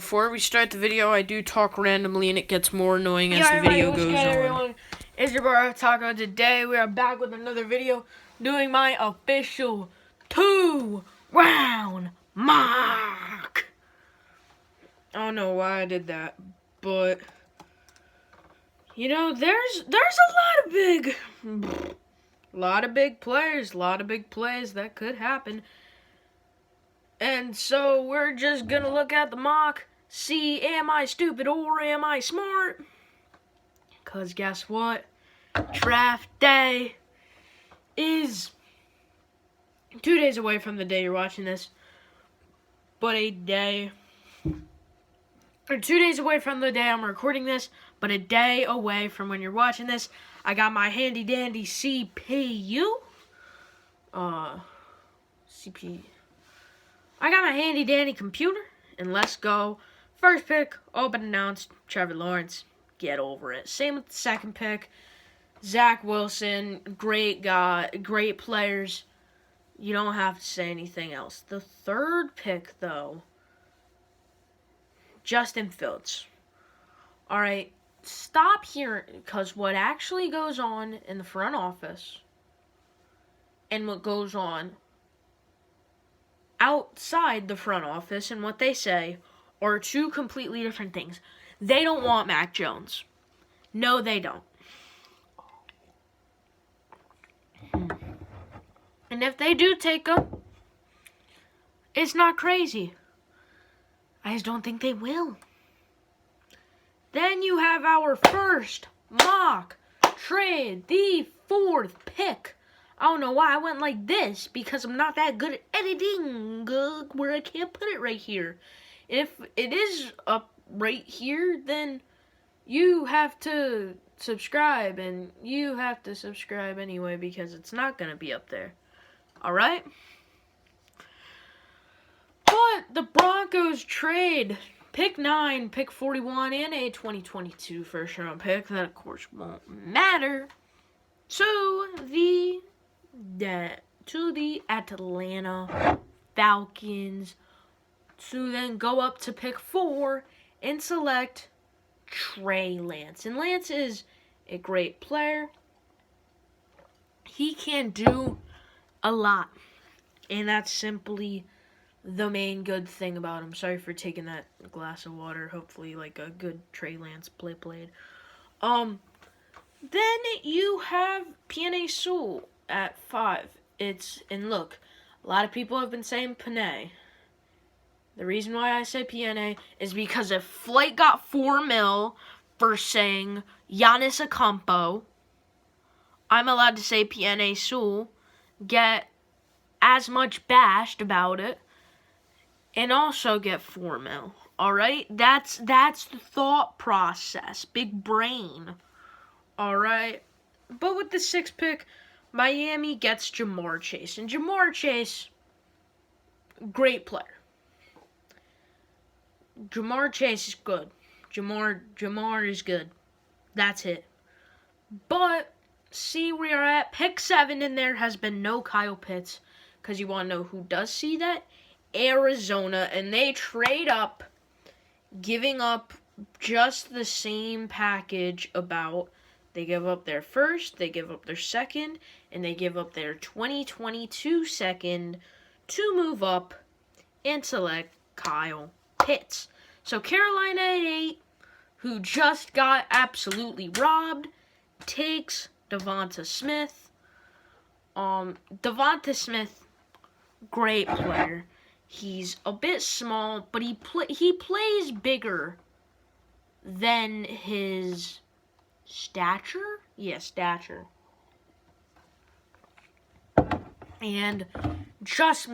before we start the video, I do talk randomly and it gets more annoying as the video goes on. Everyone? It's your boy Taco. Today we are back with another video doing my official 2-round mock. I don't know why I did that, but you know, there's a lot of big players, a lot of big plays that could happen. And so we're just gonna look at the mock, see am I stupid or am I smart? Cause guess what? Draft day is 2 days away from the day you're watching this. But 2 days away from the day I'm recording this, but a day away from when you're watching this. I got my handy dandy CPU. I got my handy dandy computer, and let's go. First pick, open announced, Trevor Lawrence. Get over it. Same with the second pick, Zach Wilson. Great guy, great players. You don't have to say anything else. The third pick, though, Justin Fields. All right, stop here, because what actually goes on in the front office and what goes on outside the front office and what they say are two completely different things. They don't want Mac Jones. No, they don't. And if they do take him, it's not crazy. I just don't think they will. Then you have our first mock trade, the fourth pick. I don't know why I went like this, because I'm not that good at editing, where I can't put it right here. If it is up right here, then you have to subscribe, and you have to subscribe anyway, because it's not going to be up there. Alright? But the Broncos trade pick 9, pick 41, and a 2022 first round pick. That, of course, won't matter to the Atlanta Falcons, to then go up to pick 4 and select Trey Lance. And Lance is a great player. He can do a lot, and that's simply the main good thing about him. Sorry for taking that glass of water. Hopefully, like a good Trey Lance play played. Then you have Penei Sewell at 5. And look, a lot of people have been saying Penei. The reason why I say Penei is because if Flight got $4 million for saying Giannis Acampo, I'm allowed to say Penei Sewell, get as much bashed about it, and also get $4 million. Alright? That's the thought process. Big brain. Alright? But with the 6th pick, Miami gets Jamar Chase. And Jamar Chase, great player. Jamar Chase is good. Jamar is good. That's it. But see where you're at. Pick 7 in there has been no Kyle Pitts. Because you want to know who does see that? Arizona. And they trade up, giving up just the same package about. They give up their first, they give up their second, and they give up their 2022 second to move up and select Kyle Pitts. So Carolina at 8, who just got absolutely robbed, takes Devonta Smith. Devonta Smith, great player. He's a bit small, but he plays bigger than his stature? Yeah, stature. And just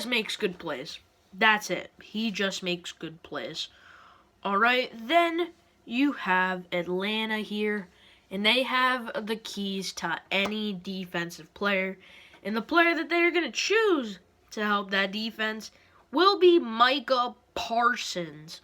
makes good plays. That's it. He just makes good plays. Alright, then you have Atlanta here. And they have the keys to any defensive player. And the player that they're going to choose to help that defense will be Micah Parsons.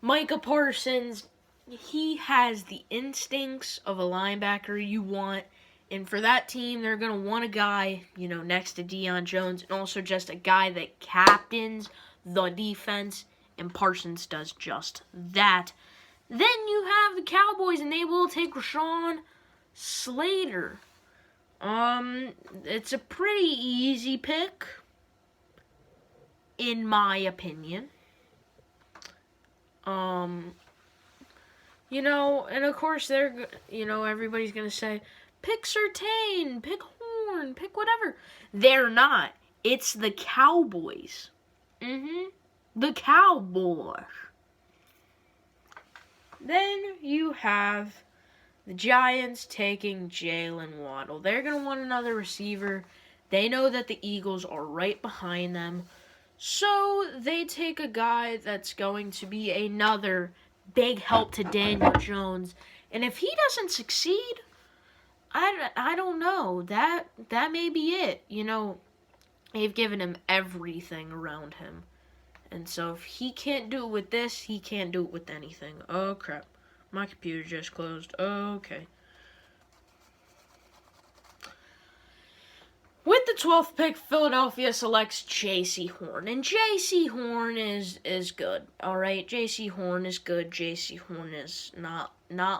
Micah Parsons, he has the instincts of a linebacker you want. And for that team, they're going to want a guy, next to Deion Jones. And also just a guy that captains the defense and Parsons does just that. Then you have the Cowboys, and they will take Rashawn Slater. It's a pretty easy pick, in my opinion. You know, and of course everybody's gonna say, pick Surtain, pick Horn, pick whatever. They're not. It's the Cowboys. The Cowboys. Then you have the Giants taking Jalen Waddle. They're going to want another receiver. They know that the Eagles are right behind them. So they take a guy that's going to be another big help to Daniel Jones. And if he doesn't succeed, I don't know. That may be it. You know, they've given him everything around him. And so if he can't do it with this, he can't do it with anything. Oh, crap. My computer just closed. Okay. With the 12th pick, Philadelphia selects J.C. Horn. And J.C. Horn is good. All right? J.C. Horn is good. J.C. Horn is not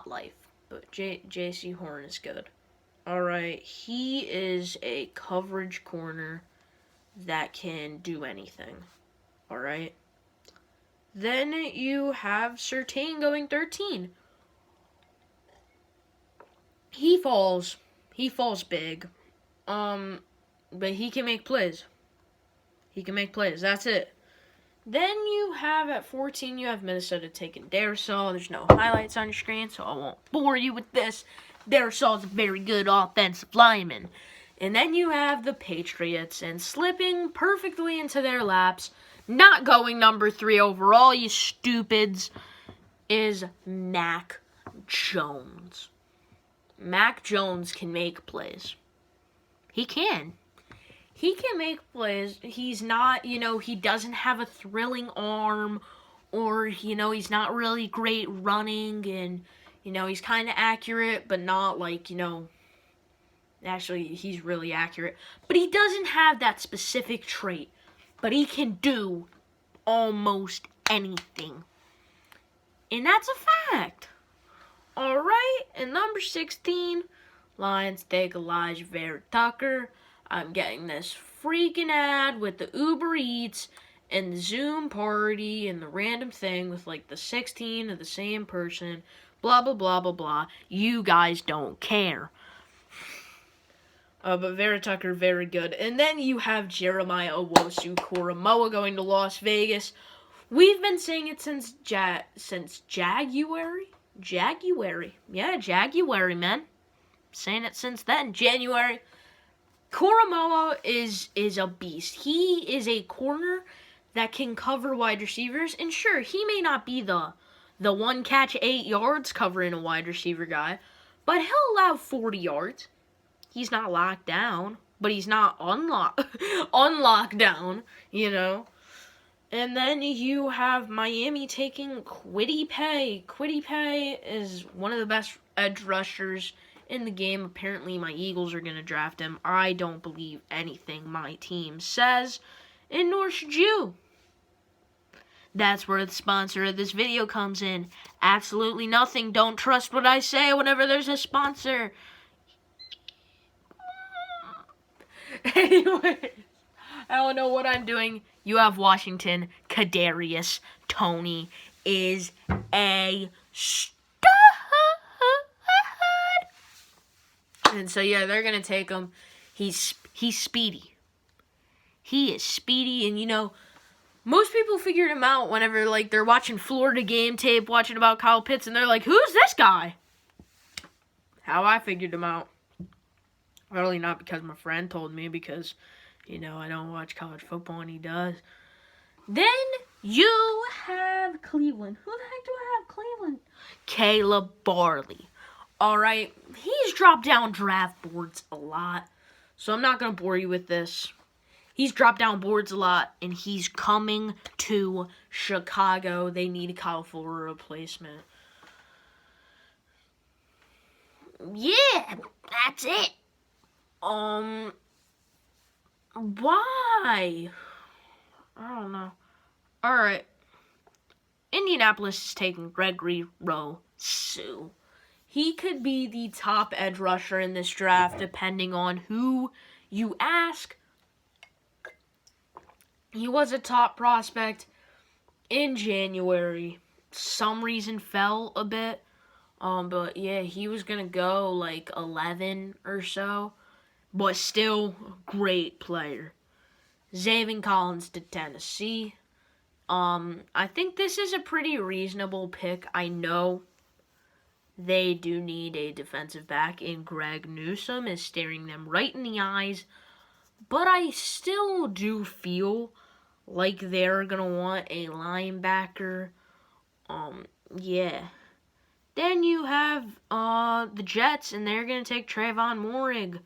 life. But J.C. Horn is good. All right? He is a coverage corner that can do anything. All right. Then you have Surtain going 13. He falls big. But he can make plays. That's it. Then you have at 14, you have Minnesota taking Darisaw. There's no highlights on your screen, so I won't bore you with this. Darisaw's a very good offensive lineman. And then you have the Patriots, and slipping perfectly into their laps, not going number 3 overall, you stupids, is Mac Jones. Mac Jones can make plays. He can. He can make plays. He's not, he doesn't have a thrilling arm, or, he's not really great running, and, he's kind of accurate, but not like, actually, he's really accurate. But he doesn't have that specific trait. But he can do almost anything. And that's a fact. Alright, and number 16, Lions take Elijah Vera Tucker. I'm getting this freaking ad with the Uber Eats and the Zoom party and the random thing with like the 16 of the same person. Blah, blah, blah, blah, blah. You guys don't care. But Vera Tucker, very good. And then you have Jeremiah Owusu-Koramoah going to Las Vegas. We've been saying it since January. Yeah, January, man. Saying it since then, January. Koramoah is a beast. He is a corner that can cover wide receivers. And sure, he may not be the one catch 8 yards covering a wide receiver guy, but he'll allow 40 yards. He's not locked down, but he's not unlocked down, And then you have Miami taking Kwity Paye. Kwity Paye is one of the best edge rushers in the game. Apparently, my Eagles are going to draft him. I don't believe anything my team says, and nor should you. That's where the sponsor of this video comes in. Absolutely nothing. Don't trust what I say whenever there's a sponsor. Anyway, I don't know what I'm doing. You have Washington. Kadarius Toney is a stud. And so, yeah, they're going to take him. He's speedy. He is speedy, and, most people figured him out whenever, they're watching Florida game tape, watching about Kyle Pitts, and they're like, who's this guy? How I figured him out. Really not because my friend told me, because, I don't watch college football, and he does. Then you have Cleveland. Who the heck do I have Cleveland? Caleb Barley. All right, he's dropped down draft boards a lot, so I'm not going to bore you with this. He's dropped down boards a lot, and he's coming to Chicago. They need a Kyle Fuller replacement. Yeah, that's it. Why? I don't know. Alright. Indianapolis is taking Gregory Rousseau. He could be the top edge rusher in this draft, depending on who you ask. He was a top prospect in January. Some reason fell a bit. But yeah, he was gonna go like 11 or so. But still, great player. Zaven Collins to Tennessee. I think this is a pretty reasonable pick. I know they do need a defensive back, and Greg Newsome is staring them right in the eyes. But I still do feel like they're going to want a linebacker. Yeah. Then you have the Jets, and they're going to take Trayvon Moehrig.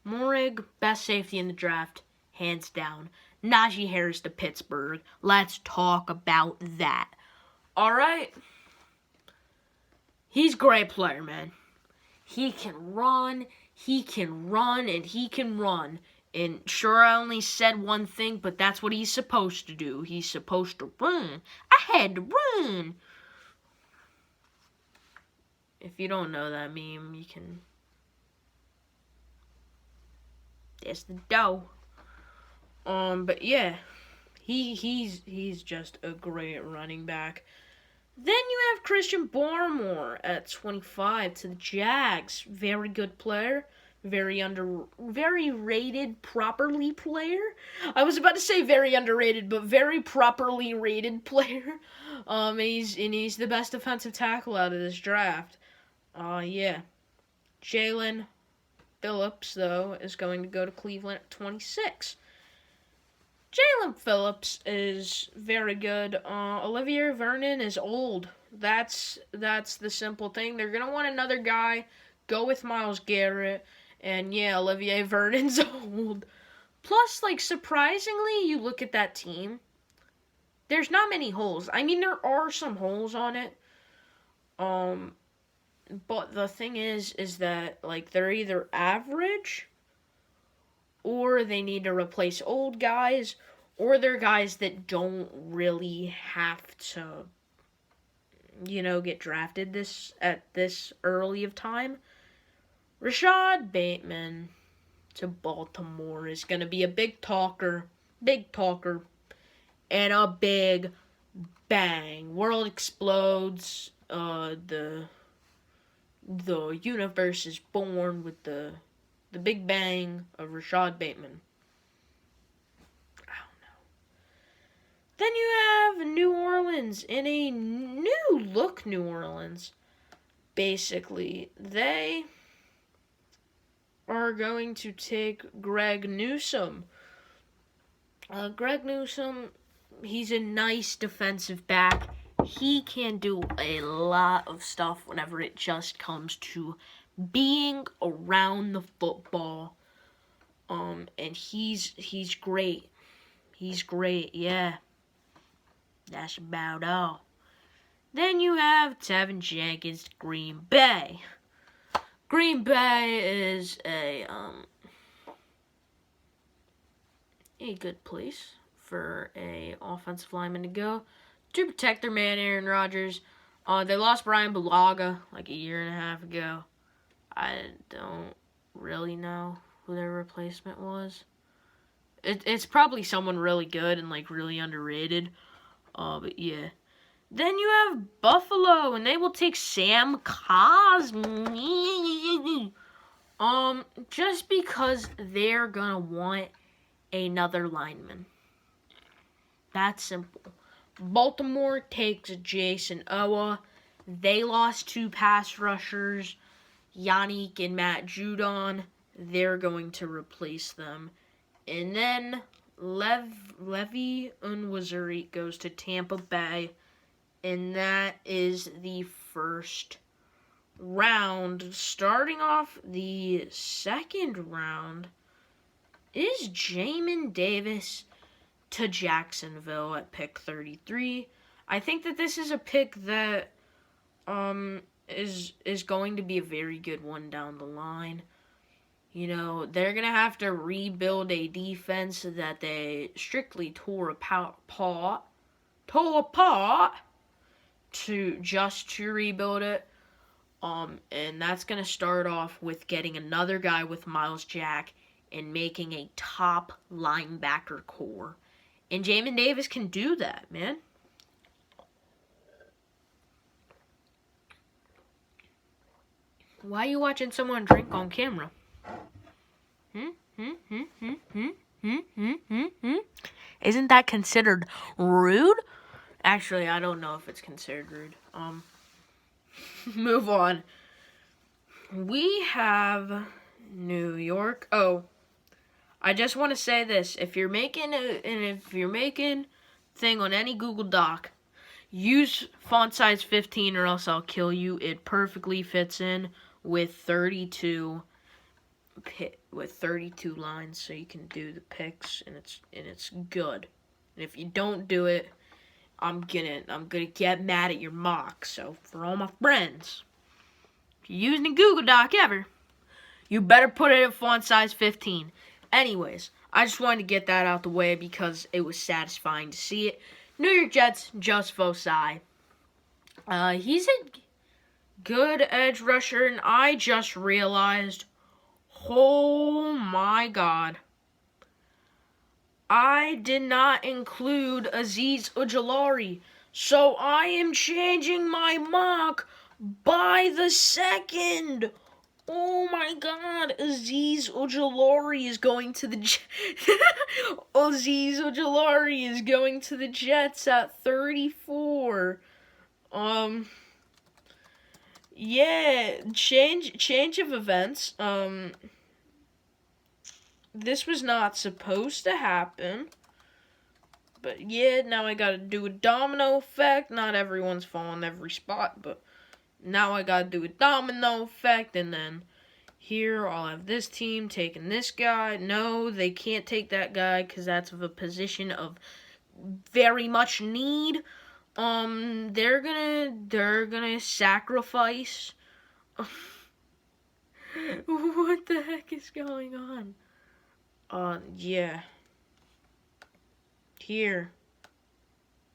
Moehrig, best safety in the draft, hands down. Najee Harris to Pittsburgh. Let's talk about that. All right. He's a great player, man. He can run, and he can run. And sure, I only said one thing, but that's what he's supposed to do. He's supposed to run. I had to run. If you don't know that meme, you can... There's the dough. But yeah, he's just a great running back. Then you have Christian Barmore at 25 to the Jags. Very good player. Very rated, properly player. I was about to say very underrated, but very properly rated player. He's the best defensive tackle out of this draft. Yeah. Jalen Phillips, though, is going to go to Cleveland at 26. Jalen Phillips is very good. Olivier Vernon is old. That's the simple thing. They're going to want another guy. Go with Myles Garrett. And yeah, Olivier Vernon's old. Plus, like, surprisingly, you look at that team. There's not many holes. I mean, there are some holes on it. But the thing is that, like, they're either average, or they need to replace old guys, or they're guys that don't really have to, get drafted at this early of time. Rashad Bateman to Baltimore is going to be a big talker, and a big bang. World explodes. The universe is born with the big bang of Rashad Bateman. I don't know. Then you have New Orleans in a new look New Orleans. Basically, they are going to take Greg Newsome. Greg Newsome, he's a nice defensive back. He can do a lot of stuff whenever it just comes to being around the football. And he's great. He's great, yeah. That's about all. Then you have Tevin Jenkins, Green Bay. Green Bay is a good place for a offensive lineman to go to protect their man Aaron Rodgers. They lost Brian Bulaga like a year and a half ago. I don't really know who their replacement was. It's probably someone really good and like really underrated. But yeah. Then you have Buffalo, and they will take Sam Cosmi. Just because they're gonna want another lineman. That's simple. Baltimore takes Jason Owa. They lost 2 pass rushers, Yannick and Matt Judon. They're going to replace them. And then Levi Unwazuri goes to Tampa Bay. And that is the first round. Starting off the second round is Jamin Davis to Jacksonville at pick 33. I think that this is a pick that is going to be a very good one down the line. They're going to have to rebuild a defense that they strictly tore apart. to rebuild it. And that's going to start off with getting another guy with Miles Jack and making a top linebacker core. And Jamin Davis can do that, man. Why are you watching someone drink on camera? Isn't that considered rude? Actually, I don't know if it's considered rude. Move on. We have New York. Oh, I just want to say this: if you're making thing on any Google Doc, use font size 15 or else I'll kill you. It perfectly fits in with 32 lines, so you can do the picks, and it's good. And if you don't do it, I'm gonna get mad at your mock. So for all my friends, if you're using a Google Doc ever, you better put it at font size 15. Anyways, I just wanted to get that out the way because it was satisfying to see it. New York Jets, Just Fossai. He's a good edge rusher, and I just realized, oh my god, I did not include Azeez Ojulari, so I am changing my mock by the second. Oh my god, Azeez Ojulari is going to the Azeez Ojulari is going to the Jets at 34. Yeah, change of events. This was not supposed to happen. But yeah, now I gotta do a domino effect. Not everyone's falling every spot, but now I gotta do a domino effect, and then here I'll have this team taking this guy. No, they can't take that guy because that's of a position of very much need. They're gonna sacrifice. What the heck is going on? Yeah. Here.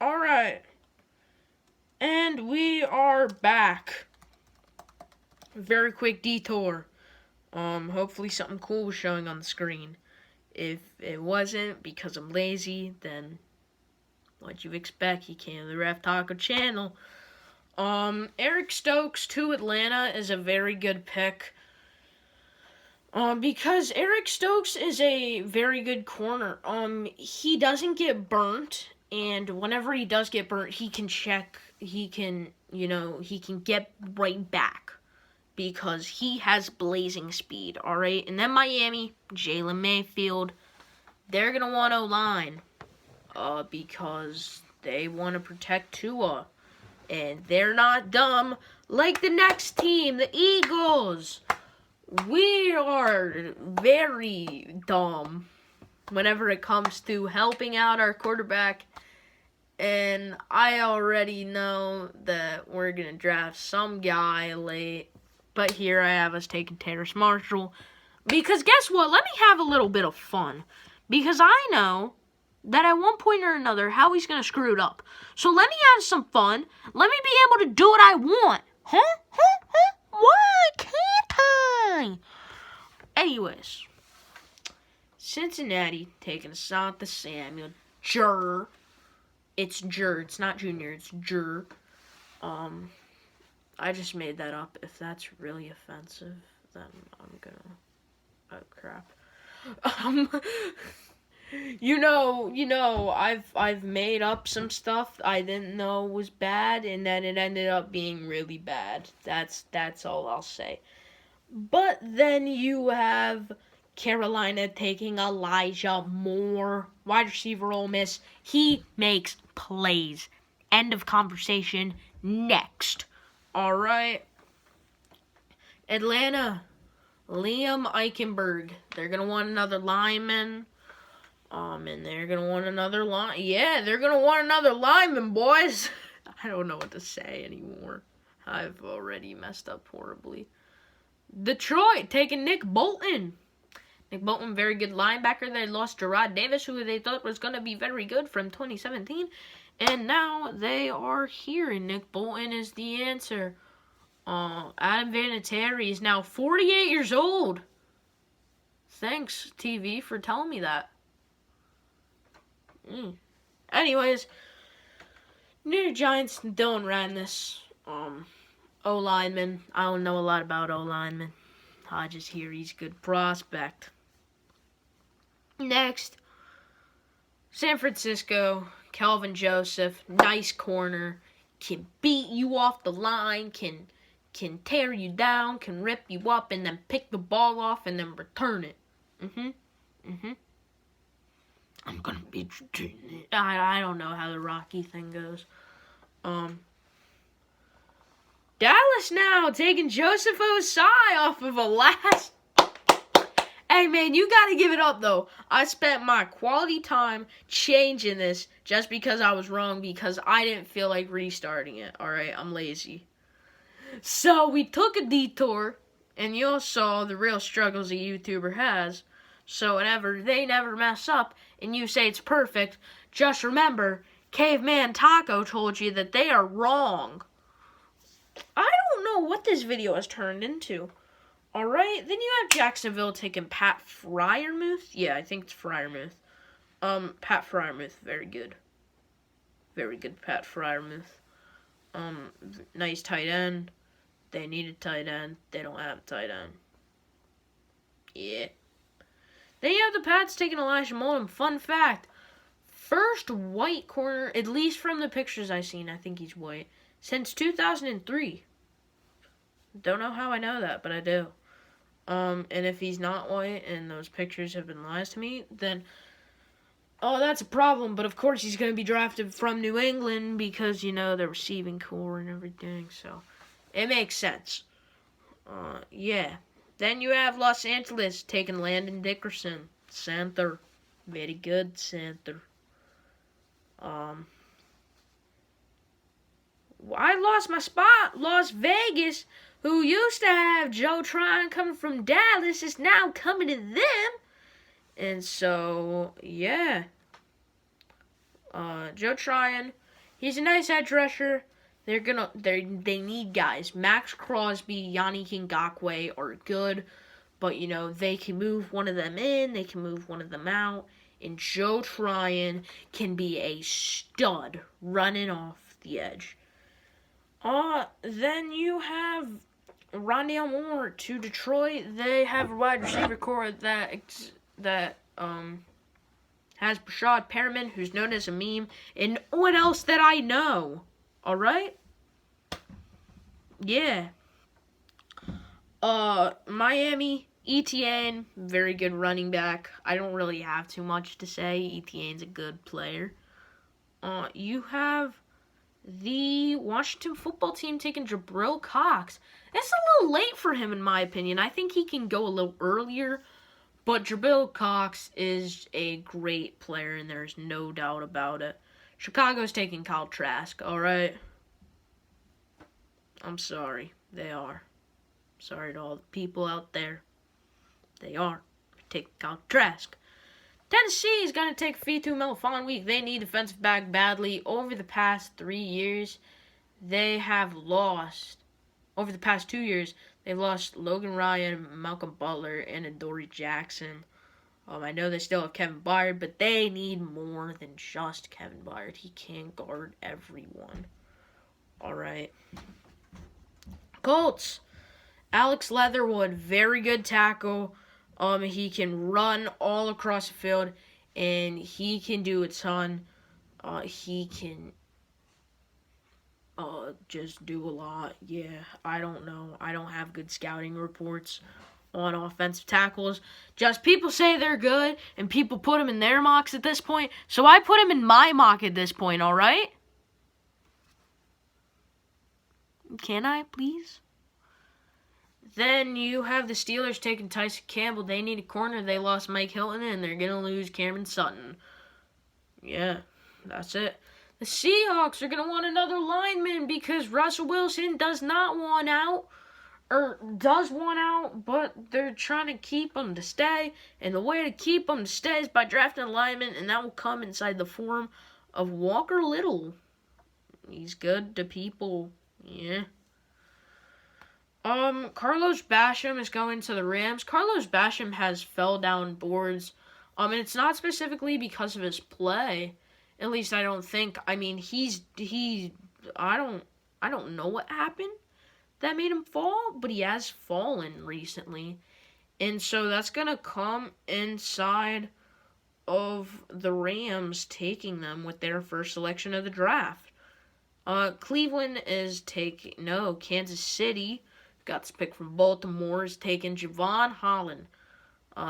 Alright. And we are back. Very quick detour. Hopefully something cool was showing on the screen. If it wasn't because I'm lazy, then what'd you expect? He came to the Ref Taco channel. Eric Stokes to Atlanta is a very good pick. Because Eric Stokes is a very good corner. He doesn't get burnt, and whenever he does get burnt, he can get right back. Because he has blazing speed, alright? And then Miami, Jalen Mayfield, they're going to want O-line. Because they want to protect Tua. And they're not dumb like the next team, the Eagles. We are very dumb whenever it comes to helping out our quarterback. And I already know that we're going to draft some guy late. But here I have us taking Terrace Marshall. Because guess what? Let me have a little bit of fun. Because I know that at one point or another, Howie's going to screw it up. So let me have some fun. Let me be able to do what I want. Huh? Why can't I? Anyways. Cincinnati taking Asante Samuel. Jur. It's Jur. It's not Junior. It's Jur. I just made that up. If that's really offensive, then I'm gonna... Oh, crap. I've made up some stuff I didn't know was bad, and then it ended up being really bad. That's all I'll say. But then you have Carolina taking Elijah Moore, wide receiver, Ole Miss. He makes plays. End of conversation. Next. All right. Atlanta, Liam Eichenberg. They're going to want another lineman. And they're going to want another line. Yeah, they're going to want another lineman, boys. I don't know what to say anymore. I've already messed up horribly. Detroit taking Nick Bolton. Nick Bolton, very good linebacker. They lost Gerard Davis, who they thought was going to be very good from 2017. And now they are here, and Nick Bolton is the answer. Adam Vinatieri is now 48 years old. Thanks, TV, for telling me that. Anyways, New York Giants, Dylan Radness, O-lineman. I don't know a lot about O-lineman. I just hear he's a good prospect. Next, San Francisco, Kelvin Joseph, nice corner, can beat you off the line, can tear you down, can rip you up, and then pick the ball off and then return it. I'm gonna beat you to it. I don't know how the Rocky thing goes. Dallas now taking Joseph Osai off of a last. Hey man, you gotta give it up though. I spent my quality time changing this just because I was wrong because I didn't feel like restarting it. Alright, I'm lazy. So we took a detour and you all saw the real struggles a YouTuber has. So whenever they never mess up and you say it's perfect, just remember, Caveman Taco told you that they are wrong. I don't know what this video has turned into. Alright, then you have Jacksonville taking Pat Freiermuth. Yeah, I think it's Freiermuth. Pat Freiermuth, very good. Very good Pat Freiermuth. Nice tight end. They need a tight end. They don't have a tight end. Yeah. Then you have the Pats taking Elijah Molden. Fun fact, first white corner, at least from the pictures I've seen, I think he's white, since 2003. Don't know how I know that, but I do. And if he's not white and those pictures have been lies to me, then, oh, that's a problem. But of course he's going to be drafted from New England because, you know, the receiving core and everything. So it makes sense. Yeah. Then you have Los Angeles taking Landon Dickerson. Center. Very good center. I lost my spot. Las Vegas, who used to have Joe Tryon coming from Dallas, is now coming to them. And so, yeah. Joe Tryon, he's a nice edge rusher. They need guys. Max Crosby, Yannick Ngakoue are good, but you know, they can move one of them in, they can move one of them out, and Joe Tryon can be a stud running off the edge. Then you have Rondale Moore to Detroit. They have a wide receiver core that has Brashad Perriman, who's known as a meme, and what else that I know? All right? Yeah. Miami, Etienne, very good running back. I don't really have too much to say. Etienne's a good player. You have the Washington football team taking Jabril Cox. It's a little late for him, in my opinion. I think he can go a little earlier, but Jabril Cox is a great player, and there's no doubt about it. Chicago's taking Kyle Trask, all right? I'm sorry. They are. Sorry to all the people out there. They are. Take Kyle Trask. Tennessee is going to take Fitu Melifonwu. They need defensive back badly. Over the past 3 years, they have lost. Over the past 2 years, they've lost Logan Ryan, Malcolm Butler, and Adoree Jackson. I know they still have Kevin Byard, but they need more than just Kevin Byard. He can't guard everyone. All right. Colts. Alex Leatherwood, very good tackle. He can run all across the field, and he can do a ton. He can just do a lot. Yeah, I don't know. I don't have good scouting reports on offensive tackles. Just people say they're good, and people put them in their mocks at this point. So I put him in my mock at this point, all right? Can I, please? Then you have the Steelers taking Tyson Campbell. They need a corner. They lost Mike Hilton, and they're going to lose Cameron Sutton. Yeah, that's it. The Seahawks are going to want another lineman because Russell Wilson does not want out, or does want out, but they're trying to keep him to stay. And the way to keep him to stay is by drafting a lineman, and that will come inside the form of Walker Little. He's good to people. Yeah. Carlos Basham is going to the Rams. Carlos Basham has fell down boards. And it's not specifically because of his play. At least I don't think. I mean, I don't know what happened that made him fall, but he has fallen recently. And so that's going to come inside of the Rams taking them with their first selection of the draft. Cleveland is Kansas City got this pick from Baltimore, is taking Javon Holland.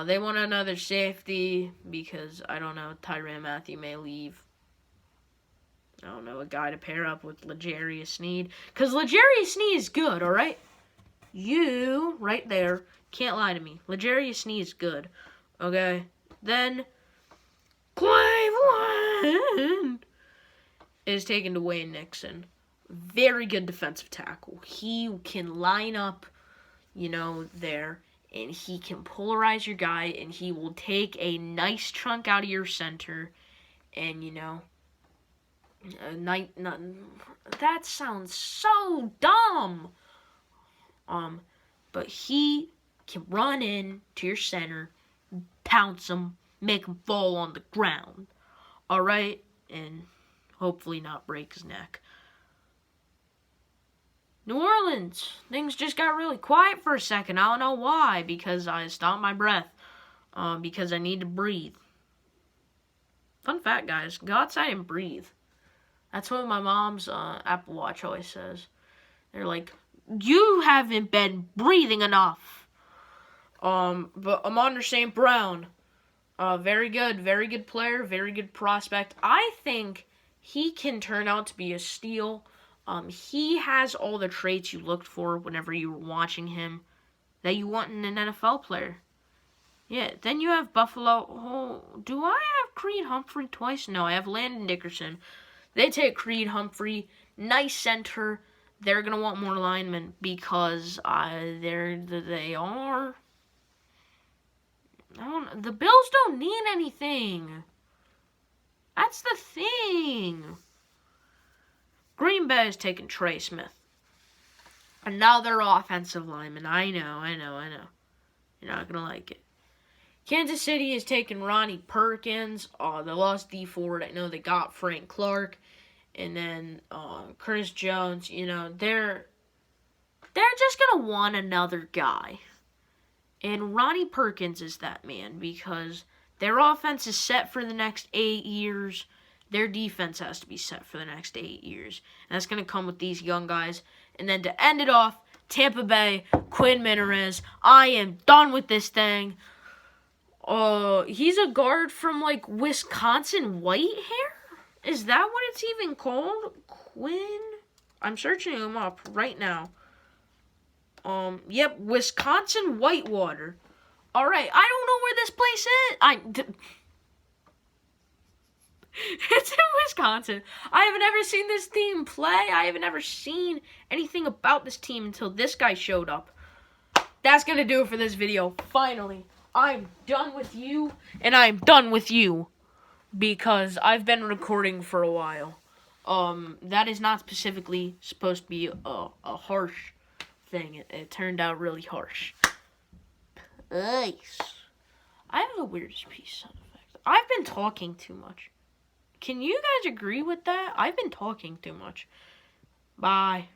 They want another safety because, I don't know, Tyrann Mathieu may leave. I don't know, a guy to pair up with L'Jarius Sneed. Because L'Jarius Sneed is good, alright? You, right there, can't lie to me. L'Jarius Sneed is good. Okay? Then, Cleveland is taken to Wayne Nixon. Very good defensive tackle. He can line up, there, and he can polarize your guy, and he will take a nice chunk out of your center, and, that sounds so dumb. But he can run in to your center, pounce him, make him fall on the ground. Alright? And hopefully not break his neck. New Orleans. Things just got really quiet for a second. I don't know why. Because I stopped my breath. Because I need to breathe. Fun fact, guys. Go outside and breathe. That's what my mom's Apple Watch always says. They're like, you haven't been breathing enough. But Amon St. Brown. Very good player. Very good prospect. I think he can turn out to be a steal. He has all the traits you looked for whenever you were watching him that you want in an NFL player. Yeah, then you have Buffalo. Oh, do I have Creed Humphrey twice? No, I have Landon Dickerson. They take Creed Humphrey, nice center. They're going to want more linemen because they are. The Bills don't need anything. That's the thing. Green Bay is taking Trey Smith. Another offensive lineman. I know. You're not going to like it. Kansas City is taking Ronnie Perkins. They lost D Ford. I know they got Frank Clark. And then Chris Jones. They're just going to want another guy. And Ronnie Perkins is that man because their offense is set for the next 8 years. Their defense has to be set for the next 8 years. And that's going to come with these young guys. And then to end it off, Tampa Bay, Quinn Miniraz. I am done with this thing. He's a guard from, Wisconsin Whitehair? Is that what it's even called? Quinn? I'm searching him up right now. Yep, Wisconsin Whitewater. Alright, I don't know where this place is. It's in Wisconsin. I haven't ever seen this team play. I haven't ever seen anything about this team until this guy showed up. That's going to do it for this video. Finally, I'm done with you, and I'm done with you. Because I've been recording for a while. That is not specifically supposed to be a harsh thing. It turned out really harsh. Nice. I have the weirdest piece sound effect. I've been talking too much. Can you guys agree with that? I've been talking too much. Bye.